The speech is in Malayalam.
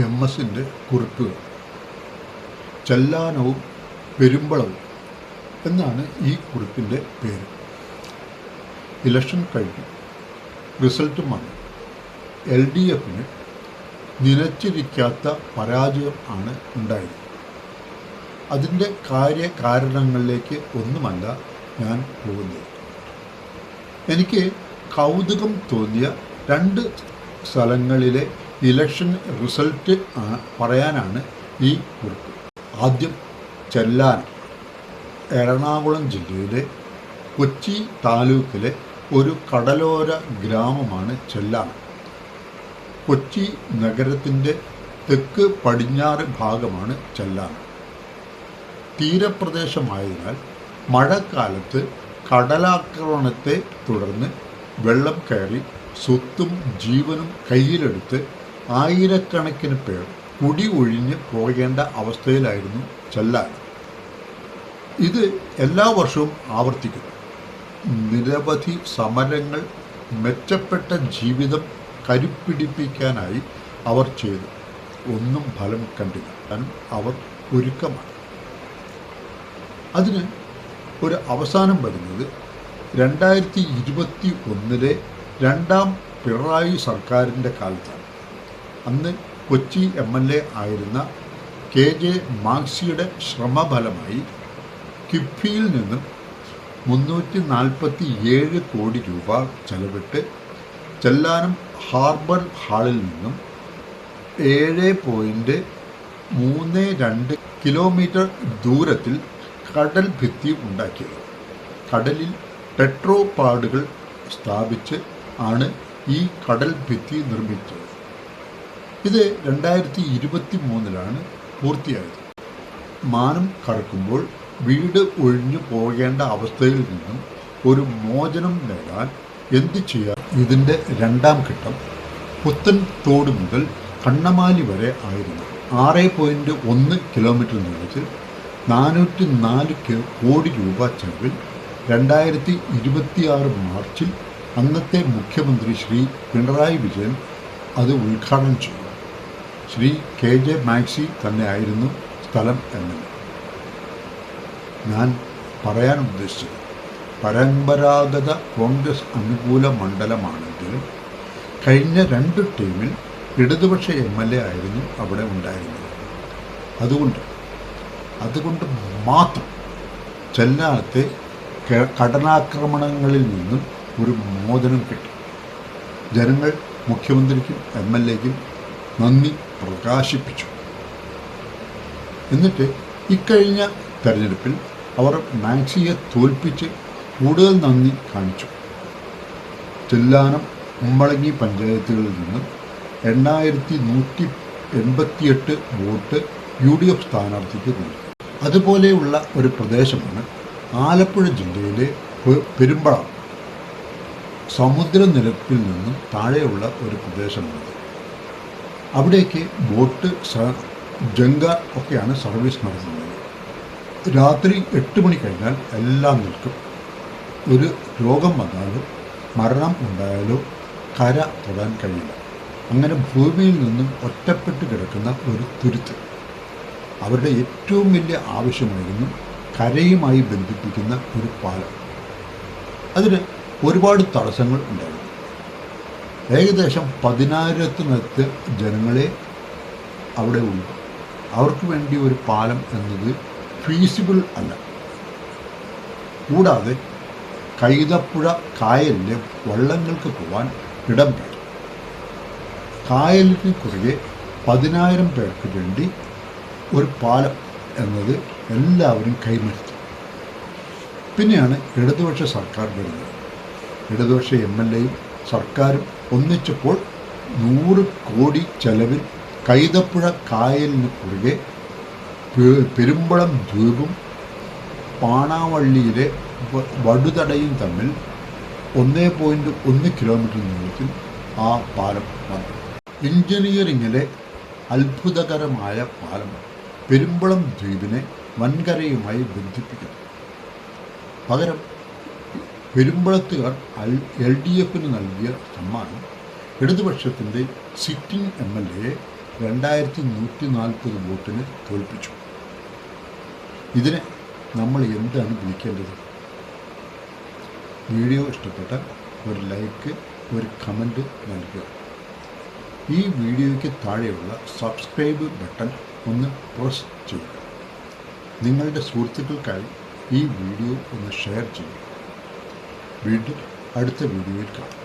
എം.എസിൻ്റെ കുറിപ്പുകൾ. ചെല്ലാനവും പെരുമ്പളവും എന്നാണ് ഈ കുറിപ്പിൻ്റെ പേര്. ഇലക്ഷൻ കഴിഞ്ഞു, റിസൾട്ടും വന്നു. LDFന് നിലച്ചിരിക്കാത്ത പരാജയം ആണ് ഉണ്ടായത്. അതിൻ്റെ കാരണങ്ങളിലേക്ക് ഒന്നുമല്ല ഞാൻ പോകുന്നത്. എനിക്ക് കൗതുകം തോന്നിയ 2 സ്ഥലങ്ങളിലെ ഇലക്ഷൻ റിസൾട്ട് പറയാനാണ് ഈ കുറിപ്പ്. ആദ്യം ചെല്ലാനം. എറണാകുളം ജില്ലയിലെ കൊച്ചി താലൂക്കിലെ ഒരു കടലോര ഗ്രാമമാണ് ചെല്ലാനം. കൊച്ചി നഗരത്തിൻ്റെ തെക്ക് പടിഞ്ഞാറ് ഭാഗമാണ് ചെല്ലാനം. തീരപ്രദേശമായതിനാൽ മഴക്കാലത്ത് കടലാക്രമണത്തെ തുടർന്ന് വെള്ളം കയറി സ്വത്തും ജീവനും കയ്യിലെടുത്ത് ആയിരക്കണക്കിന് പേർ കുടി ഒഴിഞ്ഞ് പോകേണ്ട അവസ്ഥയിലായിരുന്നു ചെല്ലാനം. ഇത് എല്ലാ വർഷവും ആവർത്തിക്കുന്നു. നിരവധി സമരങ്ങൾ മെച്ചപ്പെട്ട ജീവിതം കരുപ്പിടിപ്പിക്കാനായി അവർ ചെയ്തു. ഒന്നും ഫലം കണ്ടില്ല. കാരണം അവർ ഒരുക്കമാണ്. അതിന് ഒരു അവസാനം വരുന്നത് 2021 രണ്ടാം പിണറായി സർക്കാരിൻ്റെ കാലത്താണ്. അന്ന് കൊച്ചി MLA ആയിരുന്ന KJ മാക്സിയുടെ ശ്രമഫലമായി കിഫ്ബിയിൽ നിന്നും 347 കോടി രൂപ ചെലവിട്ട് ചെല്ലാനം ഹാർബർ ഹാളിൽ നിന്നും 7.32 കിലോമീറ്റർ ദൂരത്തിൽ കടൽ ഭിത്തി ഉണ്ടാക്കിയത്. കടലിൽ ടെട്രോപാഡുകൾ സ്ഥാപിച്ച് ആണ് ഈ കടൽ ഭിത്തി നിർമ്മിച്ചത്. ഇത് 2023 പൂർത്തിയായത്. മാനം കടക്കുമ്പോൾ വീട് ഒഴിഞ്ഞു പോകേണ്ട അവസ്ഥയിൽ നിന്നും ഒരു മോചനം നേടാൻ എന്തു ചെയ്യാം? ഇതിൻ്റെ 2ാം ഘട്ടം പുത്തൻ തോട് മുതൽ കണ്ണമാലി വരെ ആയിരുന്നു. 6.1 കിലോമീറ്റർ നീളത്തിൽ 404 കോടി രൂപ ചെലവിൽ 2026 മാർച്ചിൽ അന്നത്തെ മുഖ്യമന്ത്രി ശ്രീ പിണറായി വിജയൻ അത് ഉദ്ഘാടനം ചെയ്തു. ശ്രീ KJ മാക്സി തന്നെയായിരുന്നു സ്ഥലം MLA. ഞാൻ പറയാൻ ഉദ്ദേശിച്ചത്, പരമ്പരാഗത കോൺഗ്രസ് അനുകൂല മണ്ഡലമാണെങ്കിലും കഴിഞ്ഞ 2 ടീമിൽ ഇടതുപക്ഷ MLA ആയിരുന്നു അവിടെ ഉണ്ടായിരുന്നത്. അതുകൊണ്ട് മാത്രം ചെല്ലാനത്തെ കടലാക്രമണങ്ങളിൽ നിന്നും ഒരു മോചനം കിട്ടി. ജനങ്ങൾ മുഖ്യമന്ത്രിക്കും MLAക്കും നന്ദി പ്രകാശിപ്പിച്ചു. എന്നിട്ട് ഇക്കഴിഞ്ഞ തെരഞ്ഞെടുപ്പിൽ അവർ മാക്സിയെ തോൽപ്പിച്ച് കൂടുതൽ നന്ദി കാണിച്ചു. ചെല്ലാനം, കുമ്പളങ്ങി പഞ്ചായത്തുകളിൽ നിന്നും 8188 വോട്ട് UDF സ്ഥാനാർത്ഥിക്ക് നൽകി. അതുപോലെയുള്ള ഒരു പ്രദേശമാണ് ആലപ്പുഴ ജില്ലയിലെ പെരുമ്പളം. സമുദ്രനിരപ്പിൽ നിന്നും താഴെയുള്ള ഒരു പ്രദേശമാണ്. അവിടേക്ക് ബോട്ട്, ജങ്ക ഒക്കെയാണ് സർവീസ് നടത്തുന്നത്. രാത്രി 8 മണി കഴിഞ്ഞാൽ എല്ലാം നിൽക്കും. ഒരു രോഗം വന്നാലോ മരണം ഉണ്ടായാലോ കര തൊടാൻ കഴിയില്ല. അങ്ങനെ ഭൂമിയിൽ നിന്നും ഒറ്റപ്പെട്ട് കിടക്കുന്ന ഒരു തുരുത്ത്. അവരുടെ ഏറ്റവും വലിയ ആവശ്യമായിരുന്നു കരയുമായി ബന്ധിപ്പിക്കുന്ന ഒരു പാലം. അതിന് ഒരുപാട് തടസ്സങ്ങൾ ഉണ്ടായിരുന്നു. ഏകദേശം 10,000-ത്തിനടുത്ത് ജനങ്ങളെ അവിടെ ഉള്ളു. അവർക്ക് വേണ്ടി ഒരു പാലം എന്നത് ഫീസിബിൾ അല്ല. കൂടാതെ കൈതപ്പുഴ കായലിലെ വള്ളങ്ങൾക്ക് പോകാൻ ഇടം വേണം. കായലിന് കുറുകെ 10,000 പേർക്ക് വേണ്ടി ഒരു പാലം എന്നത് എല്ലാവരും കൈമെടുത്തു. പിന്നെയാണ് ഇടതുപക്ഷ സർക്കാർ വരുന്നത്. ഇടതുപക്ഷ MLAയും സർക്കാരും ഒന്നിച്ചപ്പോൾ 100 കോടി ചെലവിൽ കൈതപ്പുഴ കായലിന് കുറുകെ പെരുമ്പളം ദ്വീപും പാണാവള്ളിയിലെ വടുതടയും തമ്മിൽ 1.1 കിലോമീറ്റർ നീളത്തിൽ ആ പാലം വന്നു. എഞ്ചിനീയറിങ്ങിലെ അത്ഭുതകരമായ പാലം പെരുമ്പളം ദ്വീപിനെ വൻകരയുമായി ബന്ധിപ്പിക്കുന്നു. പകരം പെരുമ്പളത്തുകാർ LDFന് നൽകിയ സമ്മാനം ഇടതുപക്ഷത്തിൻ്റെ സിറ്റിംഗ് MLAയെ 2140 വോട്ടിന് തോൽപ്പിച്ചു. ഇതിനെ നമ്മൾ എന്താണ് വിളിക്കേണ്ടത്? വീഡിയോ ഇഷ്ടപ്പെട്ടാൽ ഒരു ലൈക്ക്, ഒരു കമൻറ്റ് നൽകുക. ഈ വീഡിയോയ്ക്ക് താഴെയുള്ള സബ്സ്ക്രൈബ് ബട്ടൺ ഒന്ന് പ്രസ് ചെയ്യുക. നിങ്ങളുടെ സുഹൃത്തുക്കൾക്കായി ഈ വീഡിയോ ഒന്ന് ഷെയർ ചെയ്യുക. വീണ്ടും അടുത്ത വീഡിയോയിൽ കാണാം.